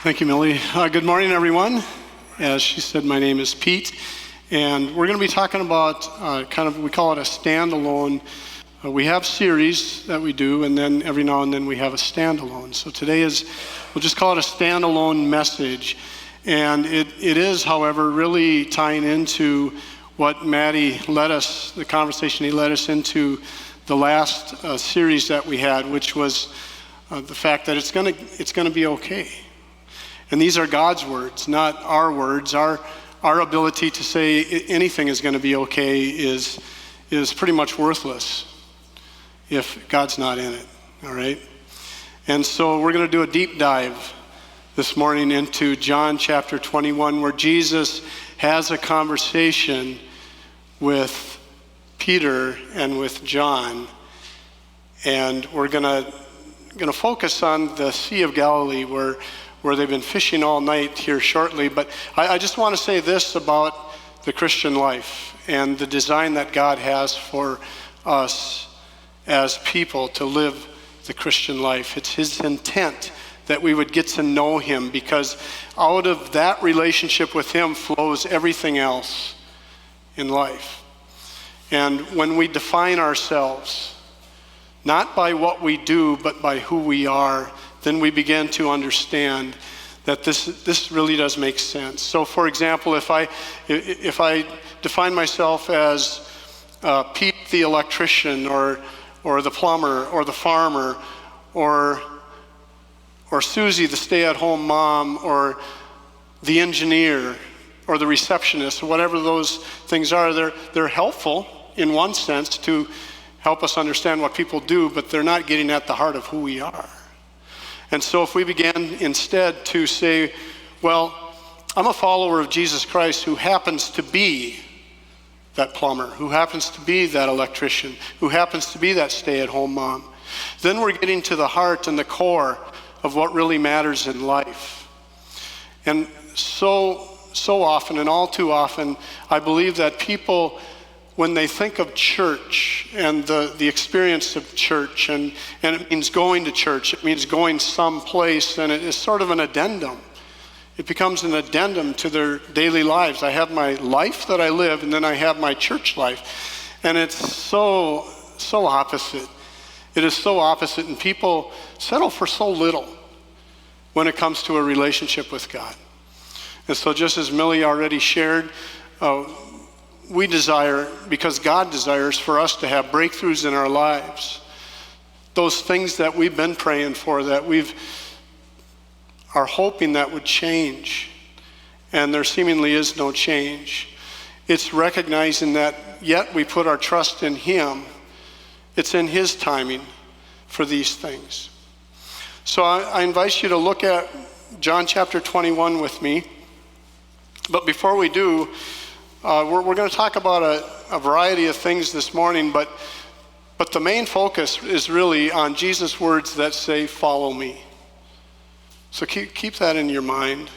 Thank you, Millie. Good morning, everyone. As she said, my name is Pete, and we're going to be talking about we call it a standalone. We have series that we do, and then every now and then we have a standalone. So today we'll just call it a standalone message. And it is, however, really tying into what Maddie the conversation he led us into the last series that we had, which was the fact that it's going to be okay. And these are God's words, not our words. Our ability to say anything is going to be okay is pretty much worthless if God's not in it, all right? And so we're going to do a deep dive this morning into John chapter 21, where Jesus has a conversation with Peter and with John. And we're going to focus on the Sea of Galilee, where they've been fishing all night here shortly. But I just want to say this about the Christian life and the design that God has for us as people to live the Christian life. It's His intent that we would get to know Him, because out of that relationship with Him flows everything else in life. And when we define ourselves, not by what we do, but by who we are, then we begin to understand that this really does make sense. So, for example, if I define myself as Pete the electrician, or the plumber, or the farmer, or Susie the stay-at-home mom, or the engineer, or the receptionist, or whatever those things are, they're helpful in one sense to help us understand what people do, but they're not getting at the heart of who we are. And so if we began instead to say, well, I'm a follower of Jesus Christ who happens to be that plumber, who happens to be that electrician, who happens to be that stay-at-home mom, then we're getting to the heart and the core of what really matters in life. And so often, and all too often, I believe that people, when they think of church and the experience of church, and it means going to church, it means going someplace, and it is sort of an addendum. It becomes an addendum to their daily lives. I have my life that I live, and then I have my church life. And it's so opposite. It is so opposite, and people settle for so little when it comes to a relationship with God. And so just as Millie already shared, we desire, because God desires for us to have breakthroughs in our lives. Those things that we've been praying for, that are hoping that would change, and there seemingly is no change. It's recognizing that yet we put our trust in Him. It's in His timing for these things. So I invite you to look at John chapter 21 with me. But before we do, we're going to talk about a variety of things this morning, but the main focus is really on Jesus' words that say, "Follow me." So keep that in your mind,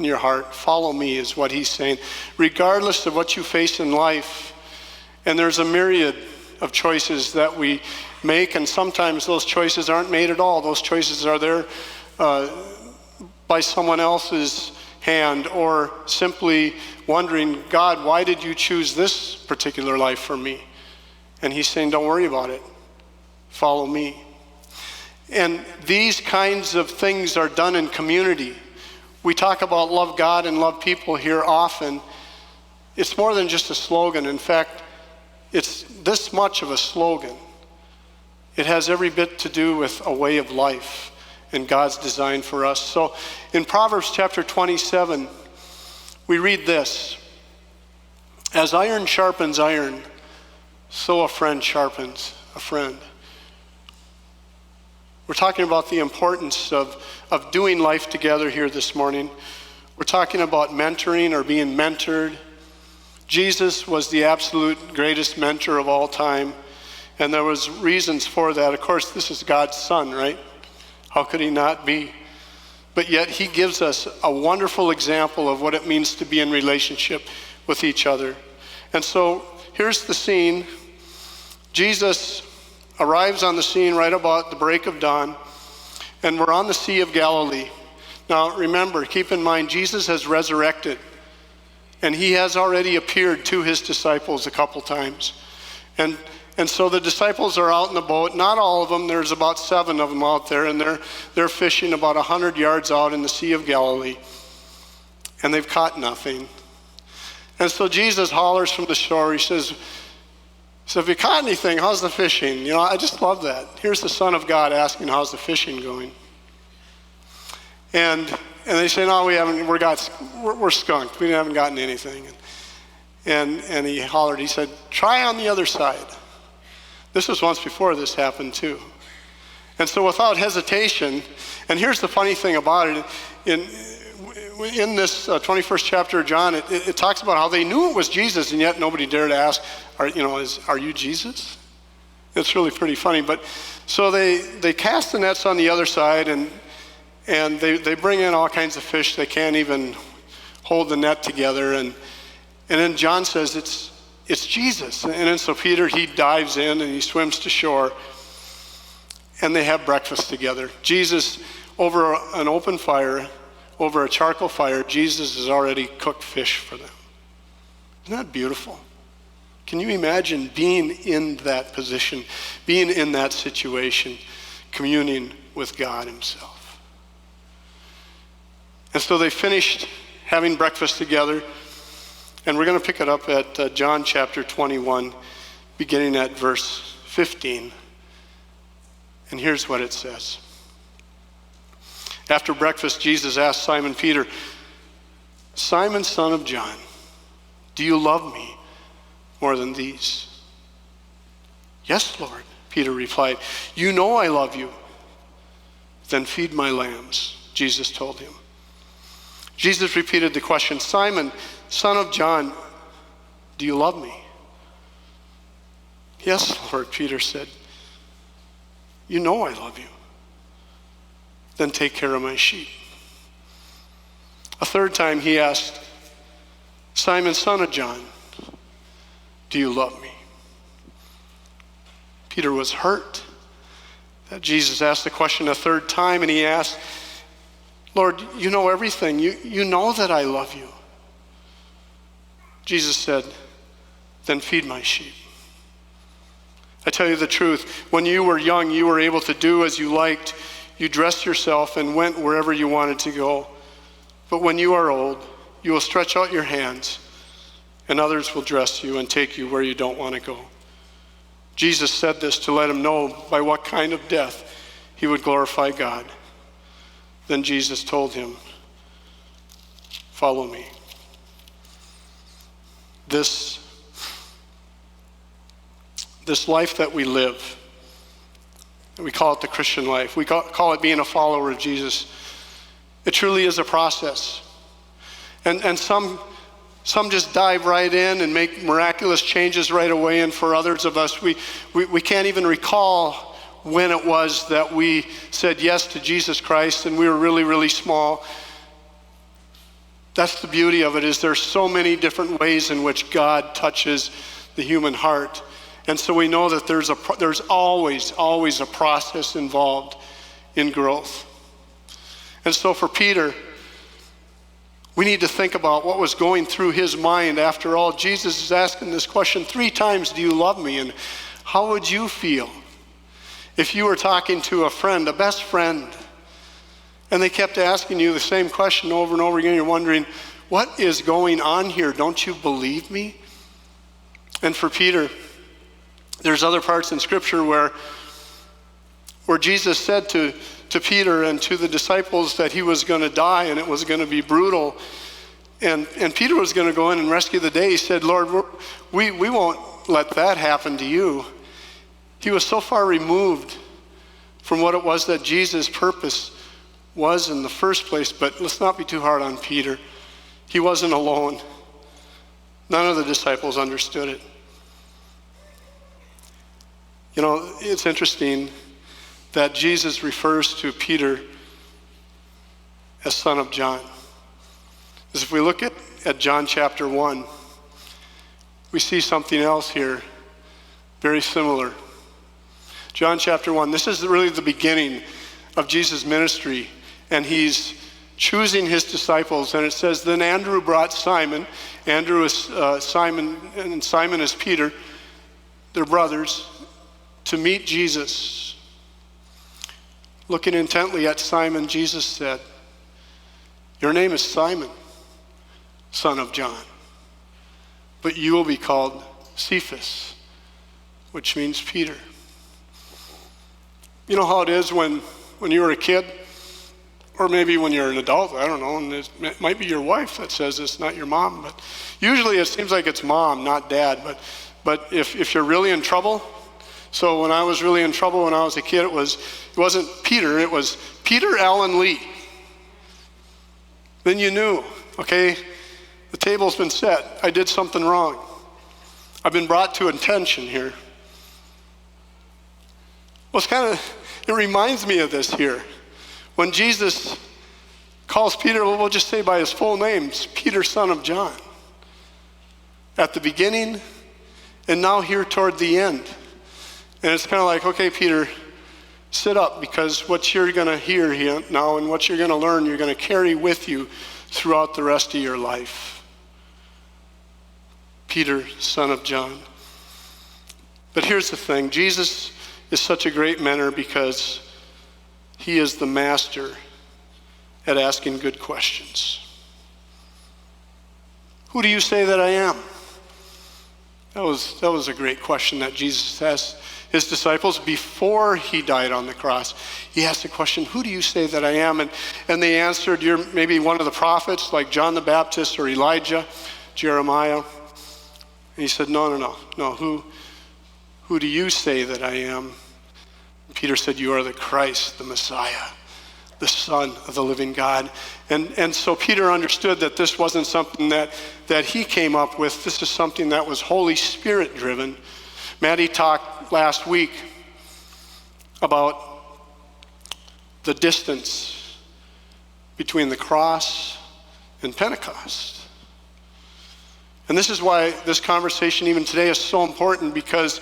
in your heart. Follow me is what He's saying. Regardless of what you face in life, and there's a myriad of choices that we make, and sometimes those choices aren't made at all. Those choices are there by someone else's hand, or simply wondering, God, why did you choose this particular life for me? And He's saying, don't worry about it. Follow me. And these kinds of things are done in community. We talk about love God and love people here often. It's more than just a slogan. In fact, it's this much of a slogan. It has every bit to do with a way of life and God's design for us. So in Proverbs chapter 27, we read this: "As iron sharpens iron, so a friend sharpens a friend." We're talking about the importance of doing life together here this morning. We're talking about mentoring or being mentored. Jesus was the absolute greatest mentor of all time, and there was reasons for that. Of course, this is God's Son, right? How could He not be? But yet He gives us a wonderful example of what it means to be in relationship with each other. And so here's the scene. Jesus arrives on the scene right about the break of dawn, and we're on the Sea of Galilee. Now remember, keep in mind, Jesus has resurrected, and he has already appeared to his disciples a couple times. And so the disciples are out in the boat. Not all of them. There's about 7 of them out there, and they're fishing about 100 yards out in the Sea of Galilee, and they've caught nothing. And so Jesus hollers from the shore. He says, "So have you caught anything? How's the fishing?" You know, I just love that. Here's the Son of God asking, "How's the fishing going?" And they say, "No, we haven't. We're skunked. We haven't gotten anything." And he hollered. He said, "Try on the other side." This was once before this happened too. And so without hesitation, and here's the funny thing about it, in this 21st chapter of John, it talks about how they knew it was Jesus, and yet nobody dared ask, "Are you Jesus?" It's really pretty funny. But so they cast the nets on the other side, and they bring in all kinds of fish. They can't even hold the net together. And then John says it's Jesus. And then so Peter, he dives in and he swims to shore, and they have breakfast together. Jesus, over an open fire, over a charcoal fire, Jesus has already cooked fish for them. Isn't that beautiful? Can you imagine being in that position, being in that situation, communing with God himself? And so they finished having breakfast together, and we're going to pick it up at John chapter 21, beginning at verse 15. And here's what it says. After breakfast, Jesus asked Simon Peter, "Simon, son of John, do you love me more than these?" "Yes, Lord," Peter replied. "You know I love you." "Then feed my lambs," Jesus told him. Jesus repeated the question, "Simon, son of John, do you love me?" "Yes, Lord," Peter said. "You know I love you. Then take care of my sheep." A third time he asked, "Simon, son of John, do you love me?" Peter was hurt that Jesus asked the question a third time, and he asked, "Lord, you know everything. You know that I love you." Jesus said, "Then feed my sheep." I tell you the truth, when you were young, you were able to do as you liked. You dressed yourself and went wherever you wanted to go. But when you are old, you will stretch out your hands, and others will dress you and take you where you don't want to go. Jesus said this to let him know by what kind of death he would glorify God. Then Jesus told him, "Follow me." This life that we live, we call it the Christian life. We call it being a follower of Jesus. It truly is a process. And some just dive right in and make miraculous changes right away. And for others of us, we can't even recall when it was that we said yes to Jesus Christ, and we were really, really small. That's the beauty of it, is there's so many different ways in which God touches the human heart. And so we know that there's always a process involved in growth. And so for Peter, we need to think about what was going through his mind. After all, Jesus is asking this question 3 times, "Do you love me?" And how would you feel if you were talking to a friend, a best friend, and they kept asking you the same question over and over again? You're wondering, what is going on here? Don't you believe me? And for Peter, there's other parts in Scripture where Jesus said to Peter and to the disciples that he was going to die and it was going to be brutal. And Peter was going to go in and rescue the day. He said, "Lord, we won't let that happen to you." He was so far removed from what it was that Jesus' purpose was in the first place. But let's not be too hard on Peter. He wasn't alone. None of the disciples understood it. You know, it's interesting that Jesus refers to Peter as son of John. Because if we look at John chapter 1, we see something else here very similar. John chapter 1, this is really the beginning of Jesus' ministry, and he's choosing his disciples. And it says, then Andrew brought Simon. Andrew is Simon, and Simon is Peter. They're brothers, to meet Jesus. Looking intently at Simon, Jesus said, your name is Simon, son of John, but you will be called Cephas, which means Peter. You know how it is when you were a kid, or maybe when you're an adult, I don't know, and it might be your wife that says it's not your mom, but usually it seems like it's mom, not dad. But if you're really in trouble, so when I was really in trouble when I was a kid, it wasn't Peter, it was Peter Allen Lee. Then you knew, okay, the table's been set. I did something wrong. I've been brought to attention here. Well, it reminds me of this here. When Jesus calls Peter, well, we'll just say by his full name, Peter, son of John. At the beginning, and now here toward the end. And it's kind of like, okay, Peter, sit up, because what you're going to hear here now and what you're going to learn, you're going to carry with you throughout the rest of your life. Peter, son of John. But here's the thing. Jesus is such a great mentor because he is the master at asking good questions. Who do you say that I am? That was a great question that Jesus asked his disciples before he died on the cross. He asked the question, who do you say that I am? And they answered, you're maybe one of the prophets like John the Baptist or Elijah, Jeremiah. And he said, no. Who do you say that I am? And Peter said, you are the Christ, the Messiah, the Son of the living God. And so Peter understood that this wasn't something that he came up with. This is something that was Holy Spirit driven. Maddie talked last week about the distance between the cross and Pentecost. And this is why this conversation even today is so important, because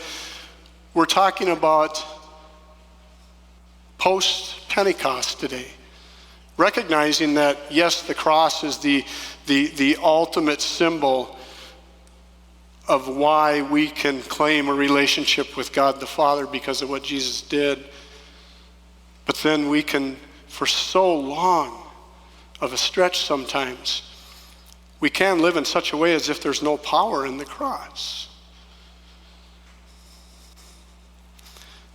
we're talking about post-Pentecost today. Recognizing that, yes, the cross is the ultimate symbol of why we can claim a relationship with God the Father because of what Jesus did. But then we can, for so long of a stretch sometimes, we can live in such a way as if there's no power in the cross.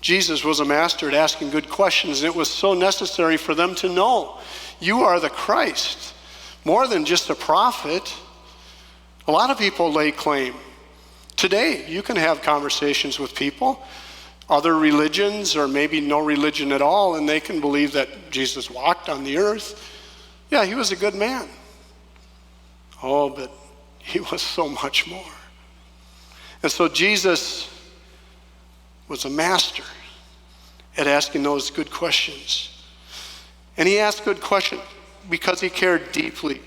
Jesus was a master at asking good questions, and it was so necessary for them to know, you are the Christ, more than just a prophet. A lot of people lay claim. Today, you can have conversations with people, other religions or maybe no religion at all, and they can believe that Jesus walked on the earth. Yeah, he was a good man. Oh, but he was so much more. And so Jesus was a master at asking those good questions. And he asked good questions because he cared deeply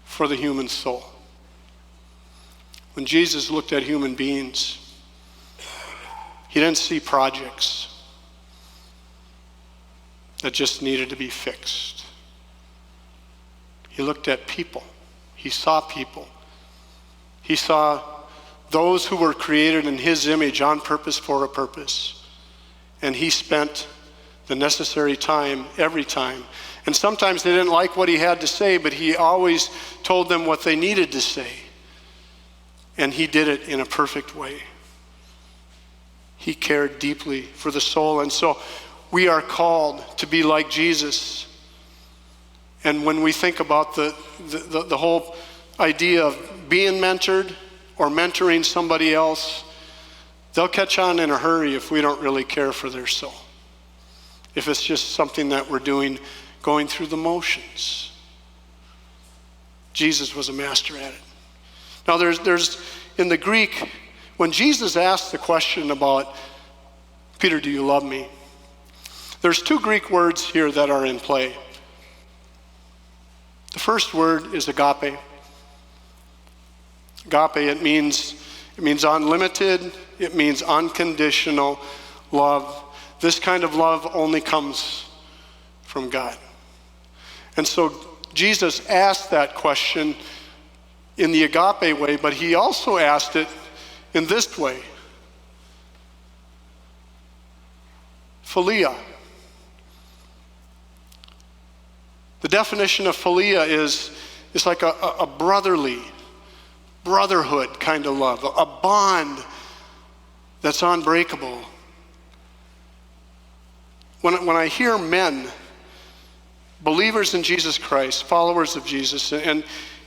for the human soul. When Jesus looked at human beings, he didn't see projects that just needed to be fixed. He looked at people. He saw people. He saw those who were created in his image on purpose for a purpose. And he spent the necessary time every time. And sometimes they didn't like what he had to say, but he always told them what they needed to say. And he did it in a perfect way. He cared deeply for the soul. And so we are called to be like Jesus. And when we think about the whole idea of being mentored or mentoring somebody else, they'll catch on in a hurry if we don't really care for their soul. If it's just something that we're doing, going through the motions. Jesus was a master at it. Now there's in the Greek, when Jesus asked the question about, Peter, do you love me? There's two Greek words here that are in play. The first word is agape. Agape, it means unlimited, it means unconditional love. This kind of love only comes from God. And so Jesus asked that question in the agape way, but he also asked it in this way. Philia. The definition of philia is like a brotherhood kind of love, a bond that's unbreakable. When I hear men, believers in Jesus Christ, followers of Jesus, and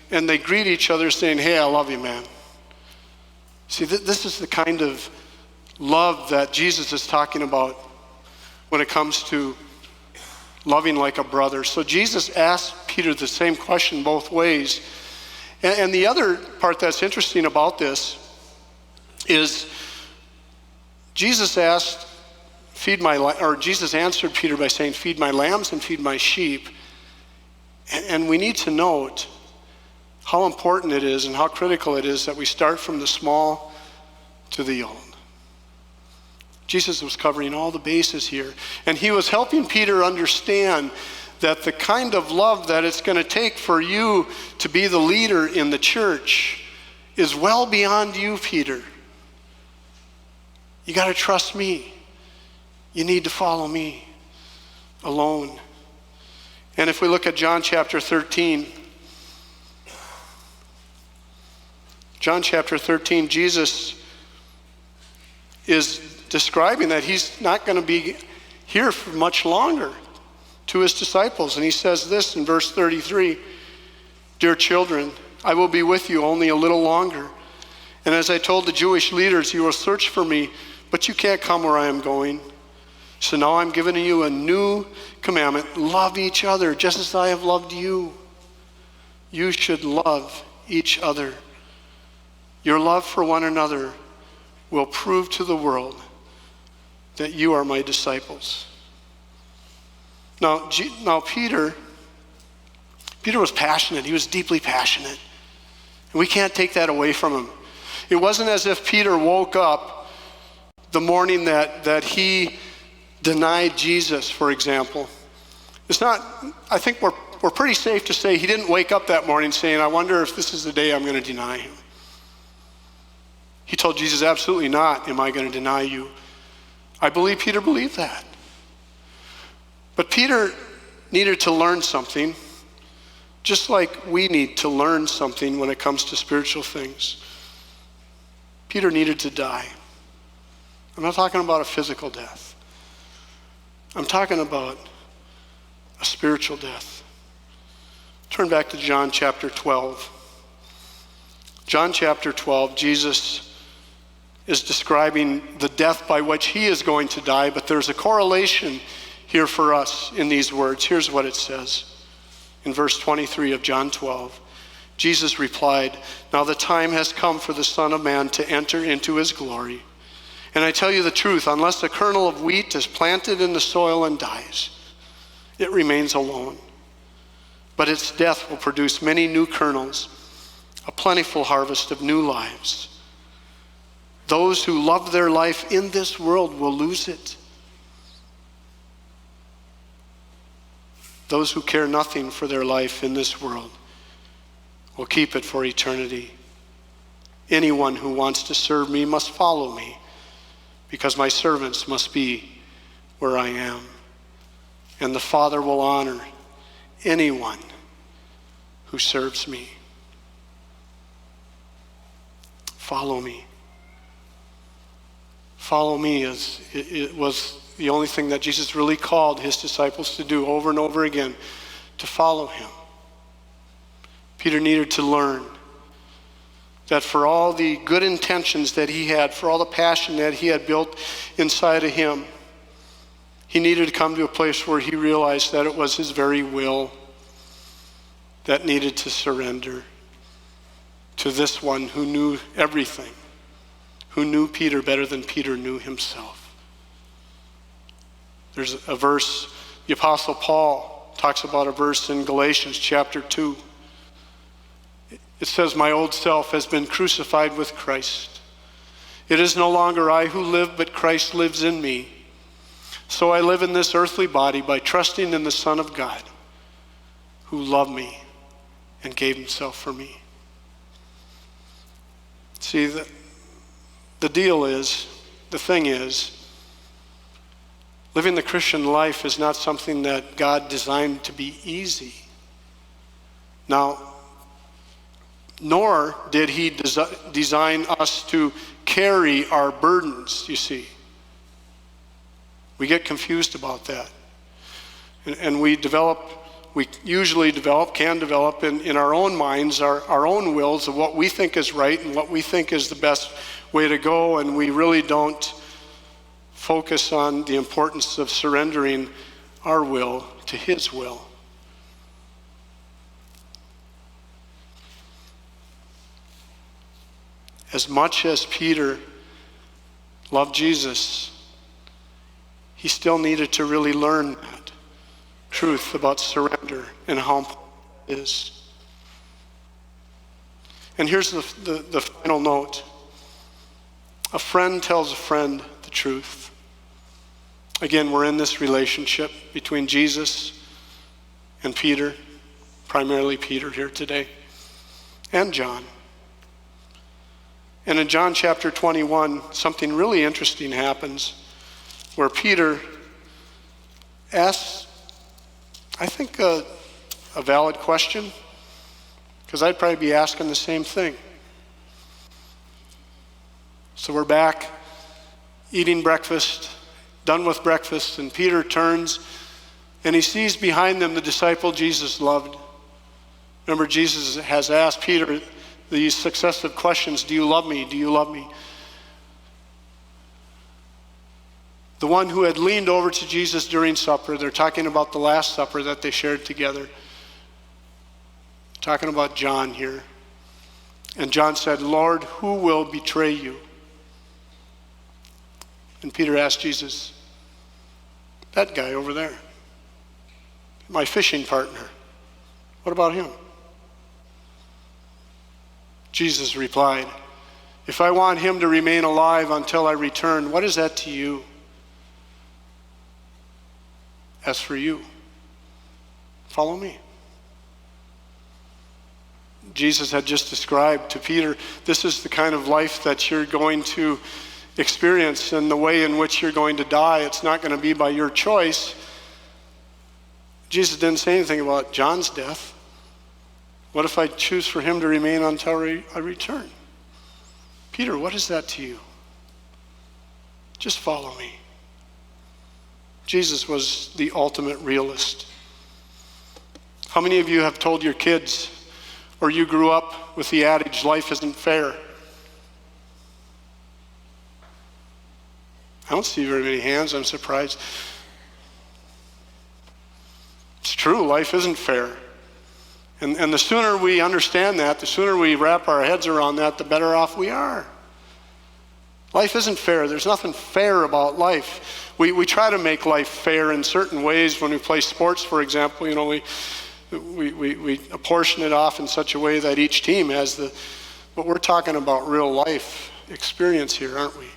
they greet each other saying, "Hey, I love you, man." See, this is the kind of love that Jesus is talking about when it comes to loving like a brother. So Jesus asked Peter the same question both ways. And the other part that's interesting about this is Jesus answered Peter by saying, "Feed my lambs and feed my sheep." And we need to note how important it is and how critical it is that we start from the small to the old. Jesus was covering all the bases here. And he was helping Peter understand that the kind of love that it's going to take for you to be the leader in the church is well beyond you, Peter. You got to trust me. You need to follow me alone. And if we look at John chapter 13, Jesus is describing that he's not going to be here for much longer to his disciples. And he says this in verse 33, "Dear children, I will be with you only a little longer. And as I told the Jewish leaders, you will search for me, but you can't come where I am going. So now I'm giving you a new commandment. Love each other just as I have loved you. You should love each other. Your love for one another will prove to the world that you are my disciples." Now Peter was passionate. He was deeply passionate. And we can't take that away from him. It wasn't as if Peter woke up the morning that he denied Jesus, for example. It's not, I think we're pretty safe to say he didn't wake up that morning saying, "I wonder if this is the day I'm going to deny him." He told Jesus, "Absolutely not am I going to deny you." I believe Peter believed that. But Peter needed to learn something, just like we need to learn something when it comes to spiritual things. Peter needed to die. I'm not talking about a physical death. I'm talking about a spiritual death. Turn back to John chapter 12. John chapter 12, Jesus is describing the death by which he is going to die, but there's a correlation here for us in these words. Here's what it says in verse 23 of John 12. Jesus replied, "Now the time has come for the Son of Man to enter into his glory. And I tell you the truth, unless a kernel of wheat is planted in the soil and dies, it remains alone. But its death will produce many new kernels, a plentiful harvest of new lives. Those who love their life in this world will lose it. Those who care nothing for their life in this world will keep it for eternity. Anyone who wants to serve me must follow me, because my servants must be where I am. And the Father will honor anyone who serves me." Follow me. Follow me it was the only thing that Jesus really called his disciples to do over and over again, to follow him. Peter needed to learn that for all the good intentions that he had, for all the passion that he had built inside of him, he needed to come to a place where he realized that it was his very will that needed to surrender to this one who knew everything, who knew Peter better than Peter knew himself. There's a verse, the Apostle Paul talks about a verse in Galatians chapter 2. It says, "My old self has been crucified with Christ. It is no longer I who live, but Christ lives in me. So I live in this earthly body by trusting in the Son of God, who loved me and gave himself for me. See, the deal is, the thing is, living the Christian life is not something that God designed to be easy. Now, nor did he design us to carry our burdens, you see. We get confused about that. And we usually can develop in our own minds, our own wills of what we think is right and what we think is the best way to go, and we really don't focus on the importance of surrendering our will to his will. As much as Peter loved Jesus, he still needed to really learn that truth about surrender and how important it is. And here's the final note. A friend tells a friend the truth. Again, we're in this relationship between Jesus and Peter, primarily Peter here today, and John. And in John chapter 21, something really interesting happens where Peter asks, I think, a valid question, because I'd probably be asking the same thing. So we're back eating breakfast, done with breakfast, and Peter turns and he sees behind them the disciple Jesus loved. Remember, Jesus has asked Peter these successive questions: do you love me? Do you love me? The one who had leaned over to Jesus during supper, they're talking about the Last Supper that they shared together. Talking about John here. And John said, Lord, who will betray you? And Peter asked Jesus, that guy over there, my fishing partner, what about him? Jesus replied, if I want him to remain alive until I return, what is that to you? As for you, follow me. Jesus had just described to Peter, this is the kind of life that you're going to experience and the way in which you're going to die. It's not going to be by your choice. Jesus didn't say anything about John's death. What if I choose for him to remain until I return? Peter, what is that to you? Just follow me. Jesus was the ultimate realist. How many of you have told your kids, or you grew up with the adage, life isn't fair? I don't see very many hands. I'm surprised. It's true, life isn't fair. And the sooner we understand that, the sooner we wrap our heads around that, the better off we are. Life isn't fair. There's nothing fair about life. We try to make life fair in certain ways. When we play sports, for example, we apportion it off in such a way that each team has but we're talking about real life experience here, aren't we?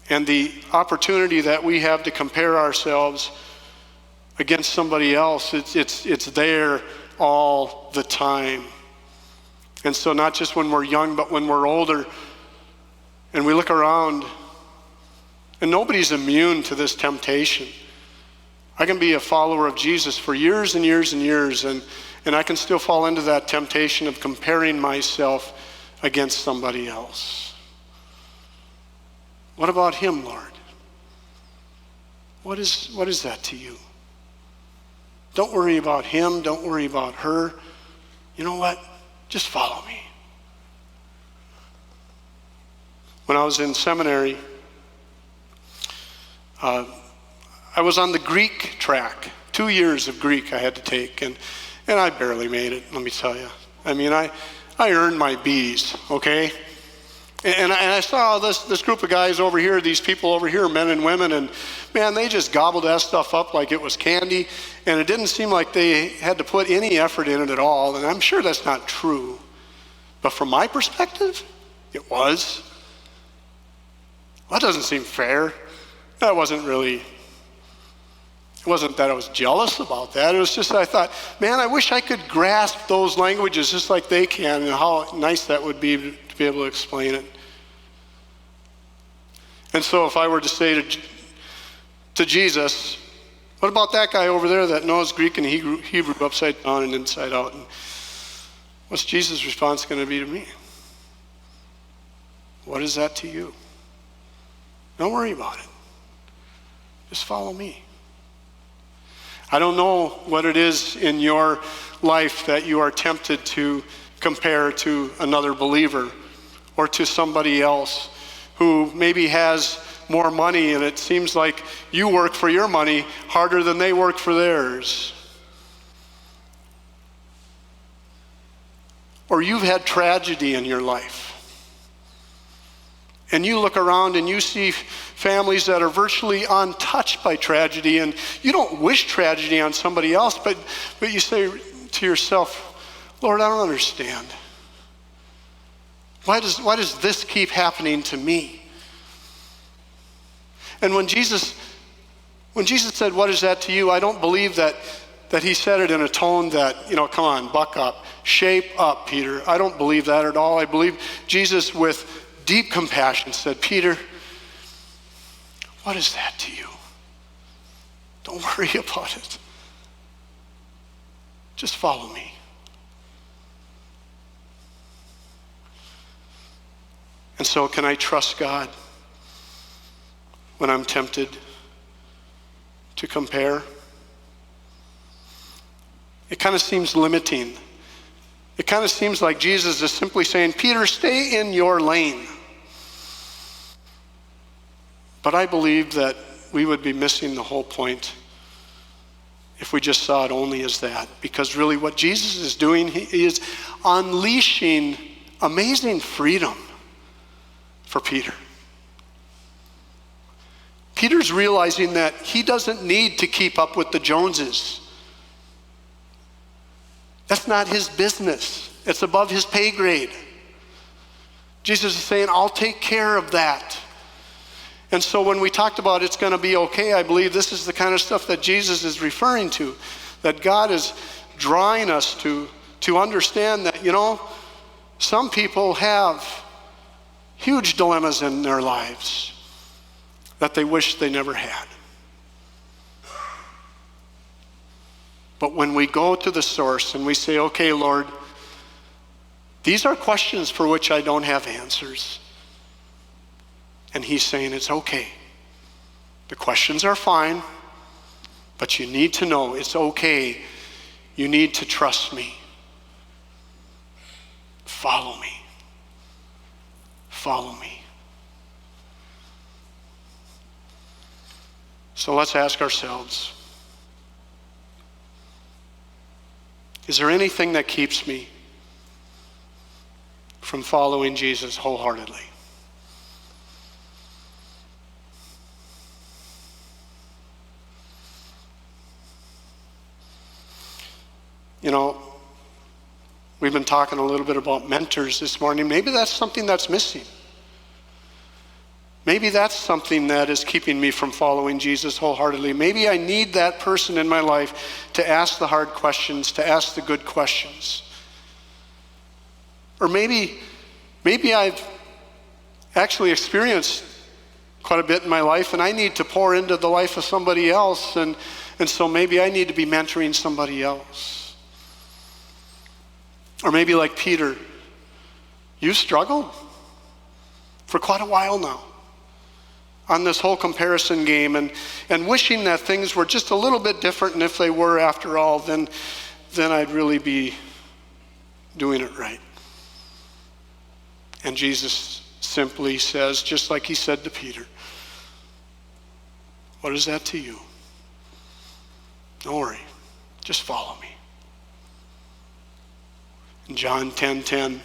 And the opportunity that we have to compare ourselves against somebody else, it's there all the time. And so not just when we're young, but when we're older, and we look around, and nobody's immune to this temptation. I can be a follower of Jesus for years and years and years, and I can still fall into that temptation of comparing myself against somebody else. What about him, Lord? What is that to you? Don't worry about him. Don't worry about her. You know what? Just follow me. When I was in seminary, I was on the Greek track. 2 years of Greek I had to take, and I barely made it, let me tell you. I mean, I earned my B's, okay? And I saw this group of guys over here, these people over here, men and women, and man, they just gobbled that stuff up like it was candy, and it didn't seem like they had to put any effort in it at all, and I'm sure that's not true. But from my perspective, it was. Well, that doesn't seem fair. That wasn't really It wasn't that I was jealous about that. It was just that I thought, man, I wish I could grasp those languages just like they can, and how nice that would be to be able to explain it. And so if I were to say to Jesus, what about that guy over there that knows Greek and Hebrew upside down and inside out? And what's Jesus' response going to be to me? What is that to you? Don't worry about it. Just follow me. I don't know what it is in your life that you are tempted to compare to another believer or to somebody else who maybe has more money, and it seems like you work for your money harder than they work for theirs. Or you've had tragedy in your life. And you look around and you see families that are virtually untouched by tragedy, and you don't wish tragedy on somebody else, but you say to yourself, Lord, I don't understand. Why does this keep happening to me? And when Jesus said, what is that to you? I don't believe that he said it in a tone that, come on, buck up, shape up, Peter. I don't believe that at all. I believe Jesus with deep compassion said, Peter, what is that to you? Don't worry about it. Just follow me. And so can I trust God when I'm tempted to compare? It kind of seems limiting. It kind of seems like Jesus is simply saying, Peter, stay in your lane. But I believe that we would be missing the whole point if we just saw it only as that. Because really what Jesus is doing, he is unleashing amazing freedom for Peter. Peter's realizing that he doesn't need to keep up with the Joneses. That's not his business. It's above his pay grade. Jesus is saying, I'll take care of that. And so when we talked about it's going to be okay, I believe this is the kind of stuff that Jesus is referring to, that God is drawing us to understand that, some people have huge dilemmas in their lives that they wish they never had. But when we go to the source and we say, okay, Lord, these are questions for which I don't have answers. And he's saying it's okay. The questions are fine, but you need to know it's okay. You need to trust me. Follow me. Follow me. So let's ask ourselves, is there anything that keeps me from following Jesus wholeheartedly? We've been talking a little bit about mentors this morning. Maybe that's something that's missing. Maybe that's something that is keeping me from following Jesus wholeheartedly. Maybe I need that person in my life to ask the hard questions, to ask the good questions. Or maybe I've actually experienced quite a bit in my life and I need to pour into the life of somebody else, and so maybe I need to be mentoring somebody else. Or maybe like Peter, you struggled for quite a while now on this whole comparison game and wishing that things were just a little bit different, and if they were after all, then I'd really be doing it right. And Jesus simply says, just like he said to Peter, what is that to you? Don't worry, just follow me. In John 10:10,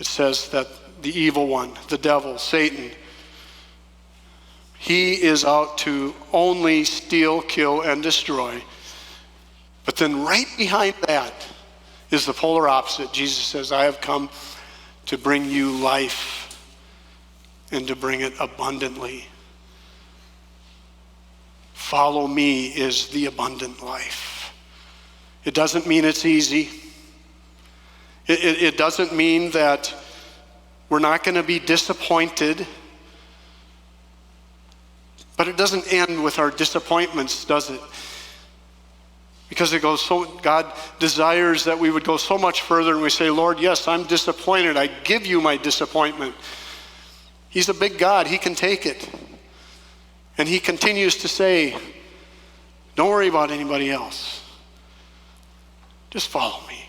it says that the evil one, the devil, Satan, he is out to only steal, kill, and destroy. But then right behind that is the polar opposite. Jesus says, I have come to bring you life and to bring it abundantly. follow me is the abundant life. It doesn't mean it's easy. It doesn't mean that we're not going to be disappointed. But it doesn't end with our disappointments, does it? Because God desires that we would go so much further, and we say, Lord, yes, I'm disappointed. I give you my disappointment. He's a big God. He can take it. And he continues to say, don't worry about anybody else. Just follow me.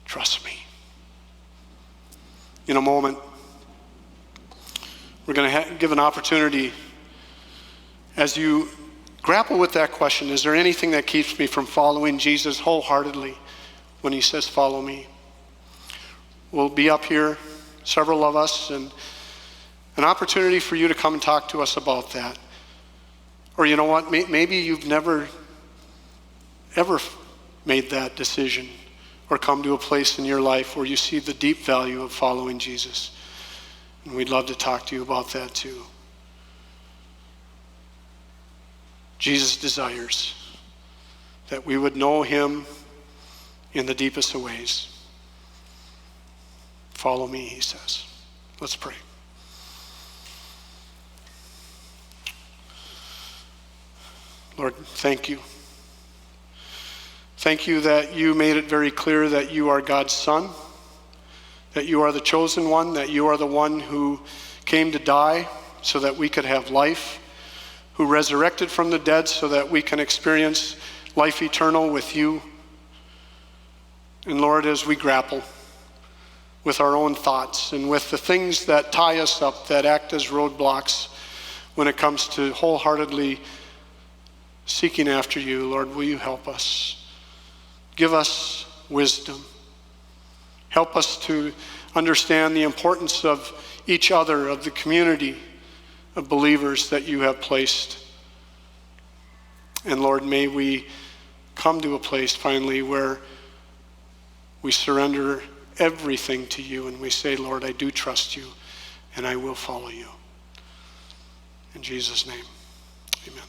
Trust me. In a moment, we're going to give an opportunity as you grapple with that question. Is there anything that keeps me from following Jesus wholeheartedly when he says, follow me? We'll be up here, several of us, and an opportunity for you to come and talk to us about that. Or you know what, maybe you've never, ever made that decision or come to a place in your life where you see the deep value of following Jesus. And we'd love to talk to you about that too. Jesus desires that we would know him in the deepest of ways. Follow me, he says. Let's pray. Lord, thank you. Thank you that you made it very clear that you are God's Son, that you are the chosen one, that you are the one who came to die so that we could have life, who resurrected from the dead so that we can experience life eternal with you. And Lord, as we grapple with our own thoughts and with the things that tie us up, that act as roadblocks when it comes to wholeheartedly seeking after you, Lord, will you help us? Give us wisdom. Help us to understand the importance of each other, of the community of believers that you have placed. And Lord, may we come to a place finally where we surrender everything to you and we say, Lord, I do trust you and I will follow you. In Jesus' name, amen.